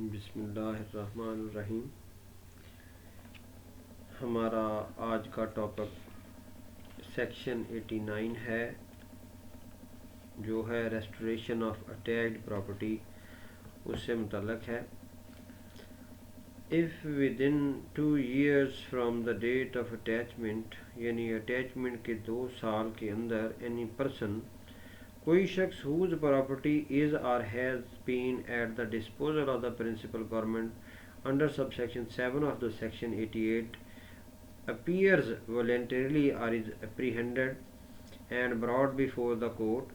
बिस्मिल्लाहिर्रहमानिर्रहीम। हमारा आज का टॉपिक सेक्शन 89 है, जो है रेस्टोरेशन ऑफ अटैच्ड प्रॉपर्टी, उससे मुतल्लक है। If within 2 years from the date of attachment, यानी अटैचमेंट के 2 साल के अंदर, एनी पर्सन, कोई शख्स whose property is or has been at the disposal of the principal government under subsection 7 of the section 88 appears voluntarily or is apprehended and brought before the court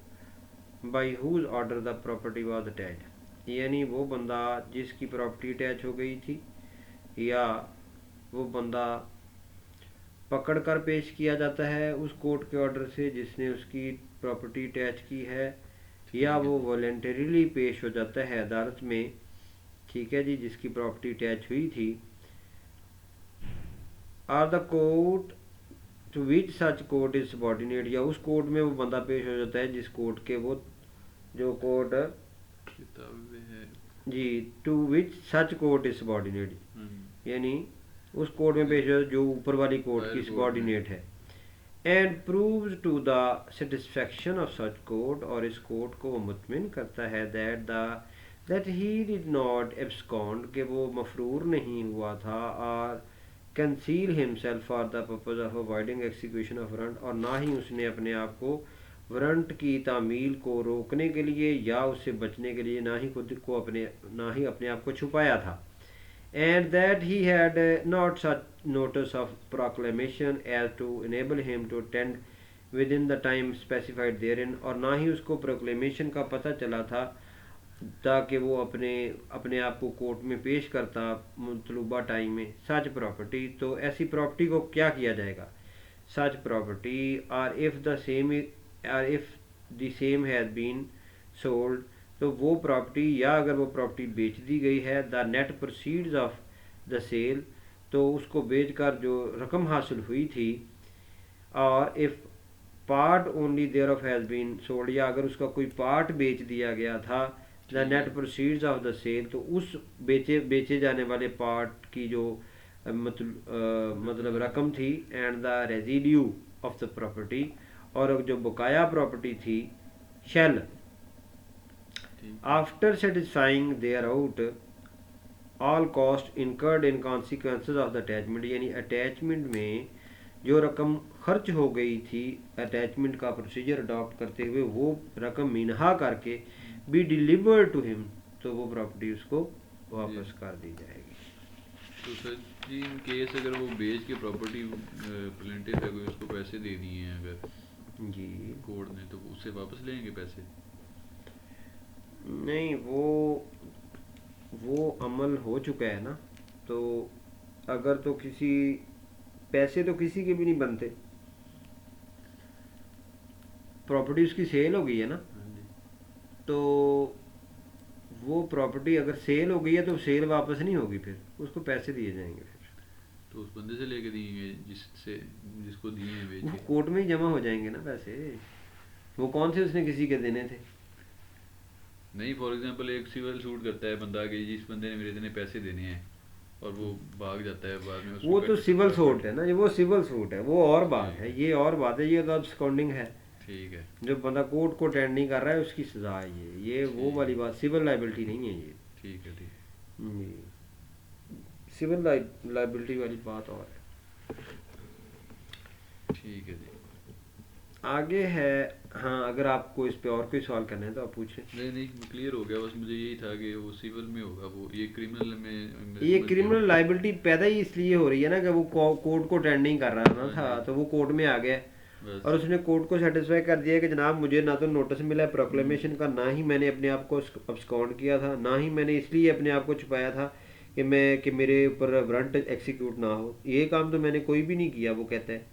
by whose order the property was attached, यानी वो बंदा जिसकी property attach हो गई थी, या वो बंदा पकड़ कर पेश किया जाता है उस कोर्ट के ऑर्डर से जिसने उसकी प्रॉपर्टी अटैच की है, या वो वॉलेंटरीली पेश हो जाता है अदालत में, ठीक है जी, जिसकी प्रॉपर्टी अटैच हुई थी। Or the court to which such court is subordinate, या उस कोर्ट में वो बंदा पेश हो जाता है जिस कोर्ट के वो जो कोर्ट है जी, to which such court is subordinate, यानी उस कोर्ट में पेश हो जो ऊपर वाली कोर्ट की सबॉर्डिनेट है। And proves to the satisfaction of such court, और इस कोर्ट को वो मुतमिन करता है that he did not abscond, कि वो मफरूर नहीं हुआ था, or conceal himself for the purpose of avoiding execution of warrant, और ना ही उसने अपने आप को वारंट की तामील को रोकने के लिए या उससे बचने के लिए ना ही अपने आप को छुपाया था। And that he had not such notice of proclamation as to enable him to attend within the time specified therein, और ना ही उसको प्रोक्लेमेशन का पता चला था ताकि वो अपने आप को कोर्ट में पेश करता मतलूबा टाइम में। सच प्रॉपर्टी, तो ऐसी प्रॉपर्टी को क्या किया जाएगा? Such property or if the same has been sold, तो वो प्रॉपर्टी, या अगर वो प्रॉपर्टी बेच दी गई है, the net proceeds of the sale, तो उसको बेचकर जो रकम हासिल हुई थी, or if part only thereof has been sold, या अगर उसका कोई पार्ट बेच दिया गया था, the net proceeds of the sale, तो उस बेचे जाने वाले पार्ट की जो मतलब रकम थी, and the residue of the property, और जो बकाया प्रॉपर्टी थी, shall after satisfying thereout all cost incurred in consequences of the attachment, यानी अटैचमेंट में जो रकम खर्च हो गई थी अटैचमेंट का प्रोसीजर अडॉप्ट करते हुए, वो रकम मिनहा करके बी डिलीवर टू हिम, तो वो प्रॉपर्टी उसको वापस कर दी जाएगी। तो सर जी, इन केस अगर वो बेच के प्रॉपर्टी प्लेंटिफ है कोई, उसको पैसे दे दिए हैं अगर जी कोर्ट ने, तो उससे वापस लेंगे पैसे? नहीं, वो अमल हो चुका है ना, तो अगर तो किसी पैसे तो किसी के भी नहीं बनते, प्रॉपर्टी उसकी सेल हो गई है ना, तो वो प्रॉपर्टी अगर सेल हो गई है तो सेल वापस नहीं होगी, फिर उसको पैसे दिए जाएंगे। फिर तो उस बंदे से लेके दिए जिसको दिए हैं बेच के, कोर्ट में ही जमा हो जाएंगे ना पैसे, वो कौन से उसने किसी के देने थे? नहीं, फॉर एग्जांपल एक सिविल सूट करता है बंदा कि जिस बंदे ने मेरे इतने पैसे देने हैं, और वो भाग जाता है बाद में, वो तो सिविल सूट है ना, ये वो सिविल सूट है, वो और बात है, ये और बात है, ये तो अब्सकॉन्डिंग है। ठीक है, जो बंदा कोर्ट को अटेंड नहीं कर रहा है उसकी सजा है ये वो वाली बात, सिविल लाइबिलिटी नहीं है ये। ठीक है, ठीक जी, सिविल लाइबिलिटी वाली बात और है। ठीक है जी, आगे है। हाँ, अगर आपको इस पे और कोई सवाल करना है तो आप पूछें। नहीं क्लियर हो गया, बस मुझे यही था कि वो सिविल में होगा, वो ये क्रिमिनल में ये क्रिमिनल लाइबिलिटी पैदा ही इसलिए हो रही है ना कि वो कोर्ट को अटेंड नहीं कर रहा ना था, तो वो कोर्ट में आ गया और उसने कोर्ट को सेटिस्फाई कर दिया कि जनाब मुझे ना तो नोटिस मिला है प्रोक्लेमेशन का, ना ही मैंने अपने आप को अब्सकॉन्ड किया था, ना ही मैंने इसलिए अपने आप को छुपाया था कि मेरे ऊपर वारंट एग्जीक्यूट ना हो। ये काम तो मैंने कोई भी नहीं किया। वो कहता है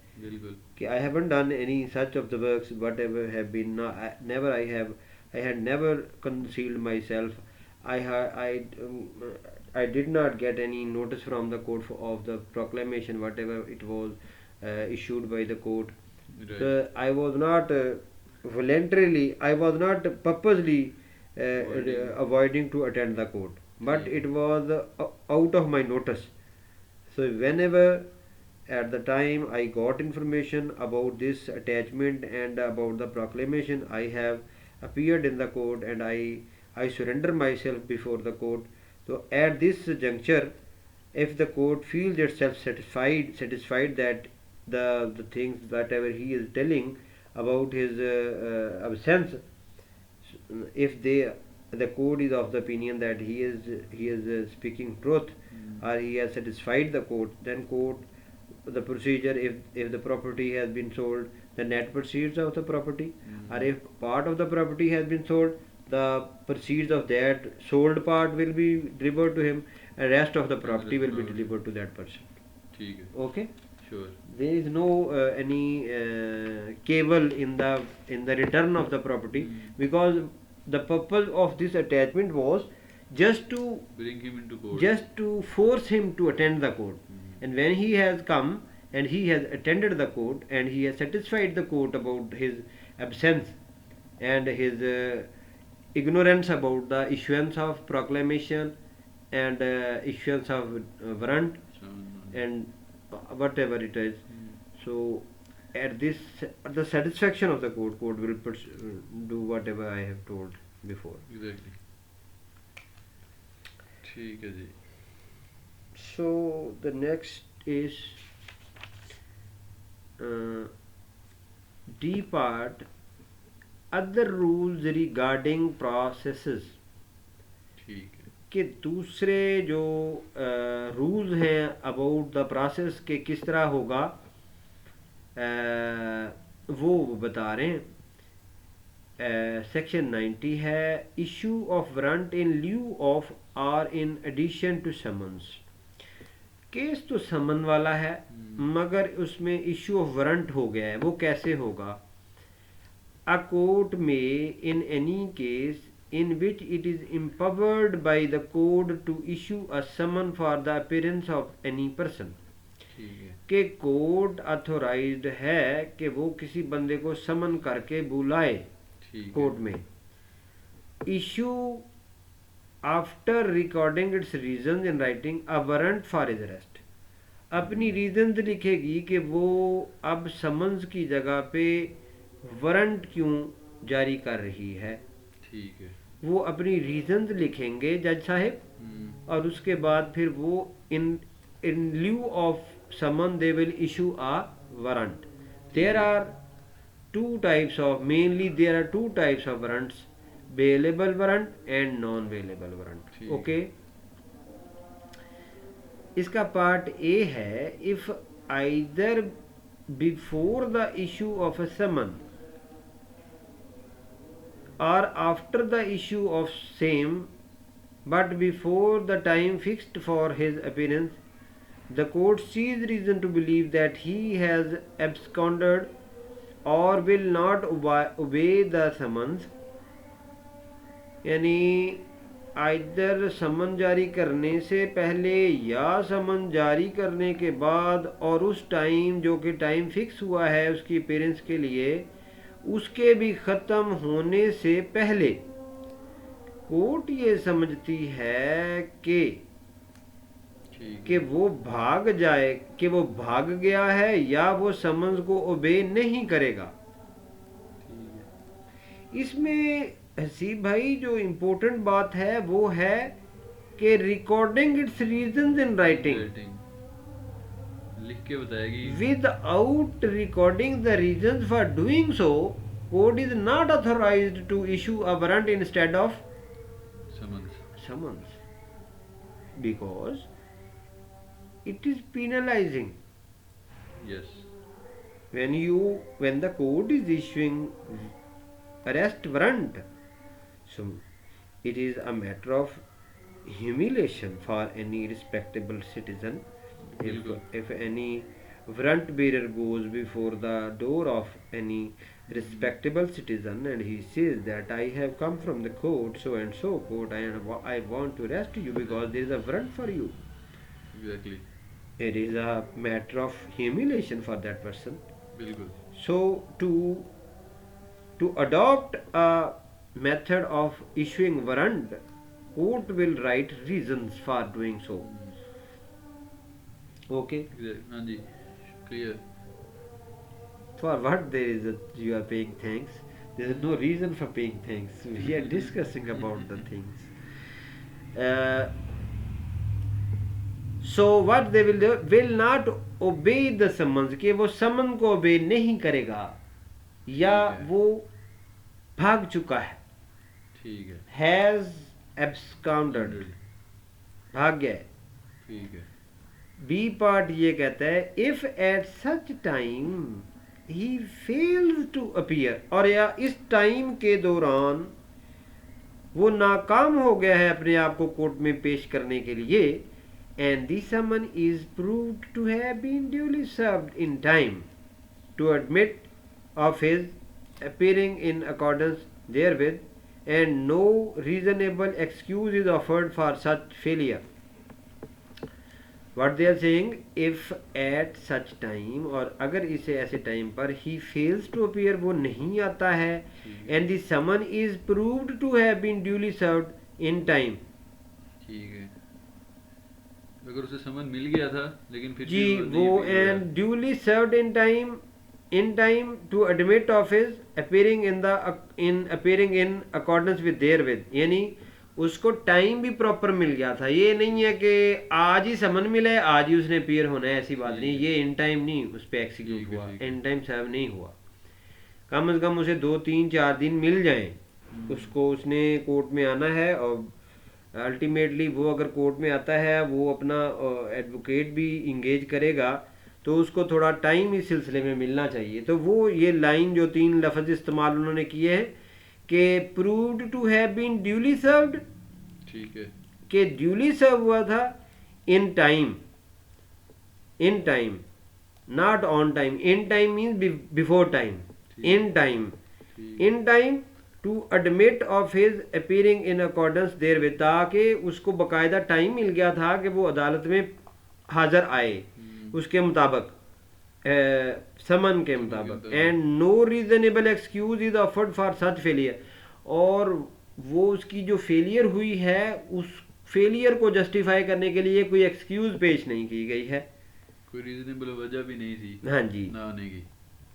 कि I haven't done any such of the works whatever have been, never I had never concealed myself, I did not get any notice from the court of the proclamation, whatever it was issued by the court. Right. So I was not voluntarily, I was not purposely avoiding to attend the court. but ठीक it है was out of my notice. So whenever at the time I got information about this attachment and about the proclamation, I have appeared in the court and I surrender myself before the court. So at this juncture, if the court feels itself satisfied that the things whatever he is telling about his absence, if the court is of the opinion that he is speaking truth, hmm, or he has satisfied the court, then court, the procedure, if the property has been sold, the net proceeds of the property, or hmm, if part of the property has been sold, the proceeds of that sold part will be delivered to him, and rest of the and the property rest of will be property delivered to that person. ठीक है Okay, sure there is no any cable in the return of the property, because the purpose of this attachment was just to bring him into court just to force him to attend the court. And when he has come and he has attended the court and he has satisfied the court about his absence and his ignorance about the issuance of proclamation and issuance of warrant and whatever it is. So at this, the satisfaction of the court will do whatever I have told before. Exactly ठीक है जी So the next is uh, D part, other rules regarding processes. ठीक है कि दूसरे जो rules हैं about the process के किस तरह होगा, वो बता रहे हैं. सेक्शन 90 है, issue of warrant in lieu of or in addition to summons. Case तो समन वाला है मगर उसमें इशू ऑफ वारंट हो गया है. वो कैसे होगा? अ कोर्ट में in any case in which it is empowered by the code to issue a summon for the appearance of any person. ठीक है कि कोर्ट अथोराइज्ड है कि वो किसी बंदे को समन करके बुलाए ठीक कोर्ट है में. Issue after recording its reason in writing a warrant for his arrest. अपनी रीजन लिखेगी कि वो अब समन्स की जगह पे वारंट क्यों जारी कर रही है. ठीक है वो अपनी रीजन लिखेंगे जज साहिब, और उसके बाद फिर वो in in lieu of summon they will issue a warrant. There are two types of, mainly there are two types of warrants, bailable warrant and non bailable warrant. ठीक. ओके, इसका पार्ट ए है, if either before the issue of a summon or after the issue of same but before the time fixed for his appearance, the court sees reason to believe that he has absconded or will not obey the summons. यानी either समन जारी करने से पहले या समन जारी करने के बाद और उस टाइम जो कि टाइम फिक्स हुआ है उसकी अपीयरेंस के लिए, उसके भी ख़त्म होने से पहले कोर्ट ये समझती है कि वो भाग जाए, कि वो भाग गया है या वो समन्स को ओबे नहीं करेगा. इसमें हसीब भाई जो इम्पोर्टेंट बात है वो है कि recording it's reasons in writing लिख के बताएगी. without recording the reasons for doing so, court is not authorized to issue a warrant instead of summons, because it is penalizing. Yes. When the court is issuing arrest warrant, so it is a matter of humiliation for any respectable citizen. If any warrant bearer goes before the door of any respectable citizen and he says that I have come from the court, so and so court, and I want to arrest you because there is a warrant for you. Exactly. It is a matter of humiliation for that person. बिल्कुल. So to adopt a method of issuing warrant court will write reasons for doing so. Okay, हाँ जी, clear. for what there is you are paying thanks, there is no reason for paying thanks, we are discussing about the things. So what they will do, will not obey the summons, कि वो समन को obey नहीं करेगा या वो भाग चुका है, ठीक है, has absconded, भाग गया है, ठीक है। बी पार्ट ये कहता है if at such time he fails to appear, और या इस टाइम के दौरान वो नाकाम हो गया है अपने आप को कोर्ट में पेश करने के लिए, and the summon is proved to have been duly served in time to admit of his appearing in accordance therewith, and no reasonable excuse is offered for such failure. What they are saying, if at such time, और अगर इसे ऐसे time पर he fails to appear, वो नहीं आता है, and the summon is proved to have been duly served in time, ठीक है। अगर उसे समन मिल गया था लेकिन फिर जी वो and duly served in time to admit of his appearing in accordance with therewith, यानी उसको टाइम भी प्रॉपर मिल गया था। ये नहीं है कि आज ही समन मिला है आज ही उसने अपीयर होना है, ऐसी बात नहीं। ये इन टाइम नहीं उस पर एग्जीक्यूट हुआ, इन टाइम सर्व नहीं हुआ। कम से कम उसे 2-3-4 दिन मिल जाएं, उसको उसने कोर्ट में आना है, और अल्टीमेटली वो अगर कोर्ट में आता है वो अपना एडवोकेट भी इंगेज करेगा, तो उसको थोड़ा टाइम इस सिलसिले में मिलना चाहिए। तो वो ये लाइन जो 3 लफ्ज़ इस्तेमाल उन्होंने किए हैं कि proved to have been duly served, ठीक है, कि ड्यूली सर्व हुआ था in time, not on time. In time means before time, in time to admit of his appearing in accordance therewith, ताकि उसको बाकायदा टाइम मिल गया था कि वो अदालत में हाजिर आए उसके मुताबिक, समन के मुताबिक। And no reasonable excuse is offered for such failure, और वो उसकी जो फेलियर हुई है उस फेलियर को जस्टिफाई करने के लिए कोई एक्सक्यूज पेश नहीं की गई है, कोई रीजनेबल वजह भी नहीं थी हाँ जी ना आने की,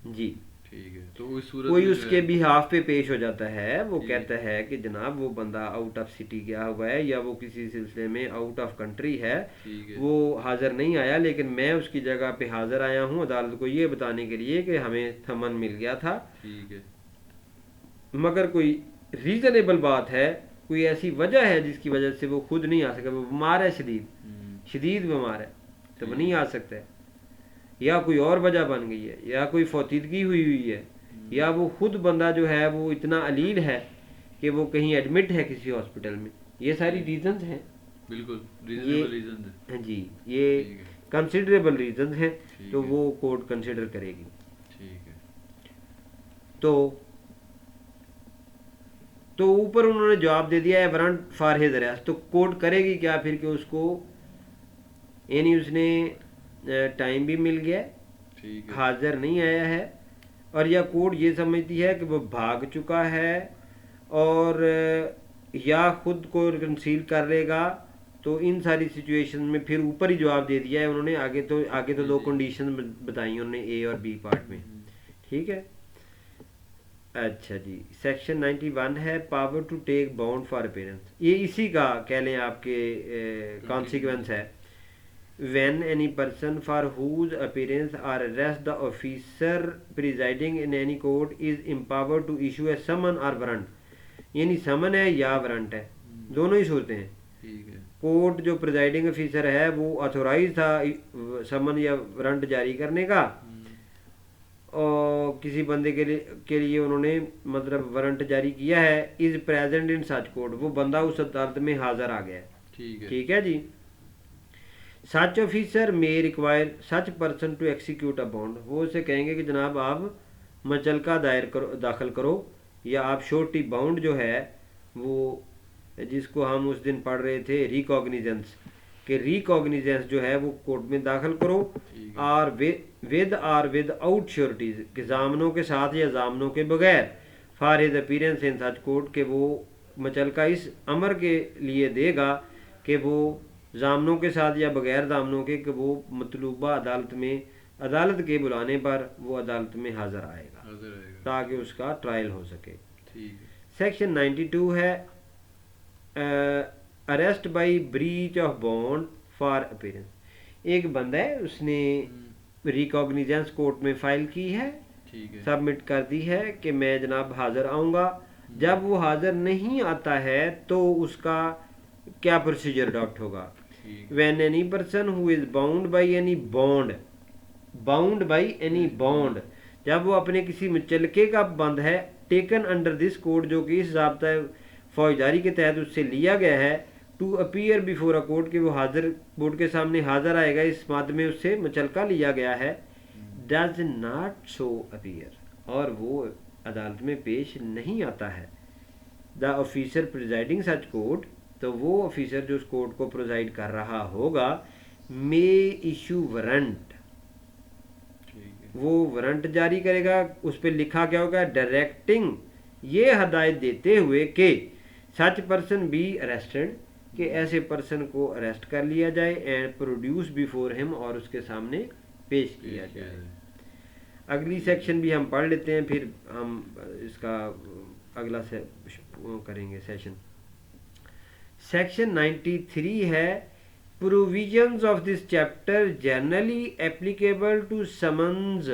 जी ठीक है। तो उस सूरत कोई में उसके बिहाफ पे पेश हो जाता है, वो जी। कहता है कि जनाब वो बंदा आउट ऑफ सिटी गया हुआ है या वो किसी सिलसिले में आउट ऑफ कंट्री है, ठीक है, वो हाजिर नहीं आया, लेकिन मैं उसकी जगह पे हाजिर आया हूँ अदालत को ये बताने के लिए कि हमें थमन मिल गया था। ठीक है, मगर कोई रीजनेबल बात है, कोई ऐसी वजह है जिसकी वजह से वो खुद नहीं आ सका, वो बीमार है, शदीद बीमार है, तो वो नहीं आ सकता है, या कोई और वजह बन गई है, या कोई फौतीदगी हुई है, या वो खुद बंदा जो है वो इतना अलील है कि वो कहीं एडमिट है किसी हॉस्पिटल में। ये सारी रीजंस हैं, बिल्कुल रीजनेबल रीजन है, हाँ जी, ये ठीक है, कंसिडरेबल रीजंस हैं, ठीक तो है। वो कोर्ट कंसिडर करेगी। ठीक है, तो ऊपर उन्होंने जवाब दे दिया है वारंट फॉर हिज अरेस्ट, तो कोर्ट करेगी क्या फिर कि उसको, यानी उसने टाइम भी मिल गया, ठीक है, हाजिर नहीं आया है, और या कोर्ट ये समझती है कि वो भाग चुका है और या खुद को कंसील कर लेगा, तो इन सारी सिचुएशन में फिर ऊपर ही जवाब दे दिया है उन्होंने। आगे तो 2 कंडीशन बताई उन्होंने ए और बी पार्ट में, ठीक है। अच्छा जी, सेक्शन 91 है power to take bound for appearance, ये इसी का कह लें आपके कॉन्सिक्वेंस है। when any person for whose appearance or arrest the officer presiding in any court is empowered to issue a summon or warrant, यानी समन है या वारंट है, दोनों ही सूरतें हैं। ठीक है, कोर्ट जो प्रिजाइडिंग ऑफिसर है वो अथोराइज था समन या वारंट जारी करने का, और किसी बंदे के लिए उन्होंने मतलब वारंट जारी किया है, is present in such court, वो बंदा उस अदालत में हाजिर आ गया है, ठीक है जी। Such officer may require such person to execute a bond, वो उसे कहेंगे कि जनाब आप मचलका दाखिल करो, या आप श्योरिटी बाउंड जो है वो जिसको हम उस दिन पढ़ रहे थे रिकॉग्निजेंस, कि रिकॉग्निजेंस जो है वो कोर्ट में दाखिल करो, और विद आउट श्योरिटीज, कि जामनों के साथ या जामनों के बगैर, for his appearance in such court, के वो मुचलका इस अमर के लिए देगा कि वो जामनों के साथ या बगैर जामनों के कि वो मतलूबा अदालत के बुलाने पर वो अदालत में हाजिर आएगा ताकि उसका ट्रायल हो सके। सेक्शन 92 है arrest by breach of bond for appearance. एक बंदा है, उसने रिकॉग्निजेंस कोर्ट में फाइल की है, सबमिट कर दी है कि मैं जनाब हाजिर आऊँगा। जब वो हाजिर नहीं आता है तो उसका क्या प्रोसीजर अडॉप्ट होगा। When any person who is bound by any bond, जब वो अपने किसी मुचलके का बंद है, टेकन अंडर दिस कोड, जो कि इस ज़ाब्ता फौजदारी के तहत उससे लिया गया है, to appear before a court, कि वो कोर्ट के सामने हाजिर आएगा, इस माद में उससे मुचलका लिया गया है, डज नॉट सो अपीयर, और वो अदालत में पेश नहीं आता है। The officer presiding such court, तो वो ऑफिसर जो उस कोर्ट को प्रोजाइड कर रहा होगा, मे इशू वारंट, वो वारंट जारी करेगा। उस पर लिखा क्या होगा, डायरेक्टिंग, ये हदायत देते हुए कि सच पर्सन बी अरेस्टेड, कि ऐसे पर्सन को अरेस्ट कर लिया जाए, एंड प्रोड्यूस बिफोर हिम, और उसके सामने पेश किया जाए। अगली सेक्शन भी हम पढ़ लेते हैं, फिर हम इसका अगला से करेंगे सेशन। सेक्शन 93 है provisions of this chapter generally applicable to summons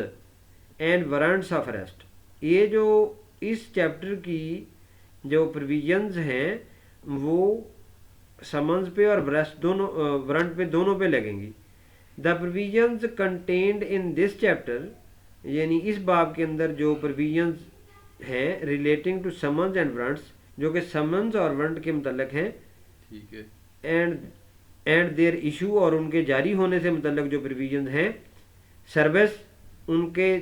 and warrants of arrest. ये जो इस चैप्टर की जो प्रोविजंस हैं वो समन्स पे और वारंट पे दोनों पे लगेंगी। The provisions contained in this chapter, यानी इस बाब के अंदर जो प्रोविजंस हैं relating to summons and warrants, जो कि समन्स और वारंट के मुतल्लिक हैं, ठीक है, एंड देयर इशू, और उनके जारी होने से मुतल्लिक जो प्रोविजंस हैं, सर्विस, उनके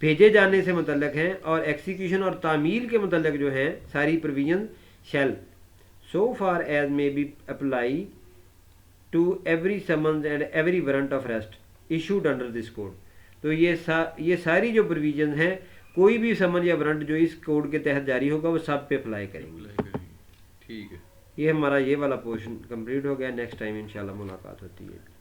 भेजे जाने से मुतल्लिक हैं, और एक्सिक्यूशन और तामील के मुतल्लिक जो हैं सारी provision shall so far as may be apply to every summons and every warrant of arrest issued under this code. तो ये सारी जो प्रोविजन हैं, कोई भी समन या वारंट जो इस कोड के तहत जारी होगा वो सब पे अप्लाई करेंगे। ठीक है, ये हमारा ये वाला पोर्शन कंप्लीट हो गया। नेक्स्ट टाइम इंशाल्लाह मुलाकात होती है।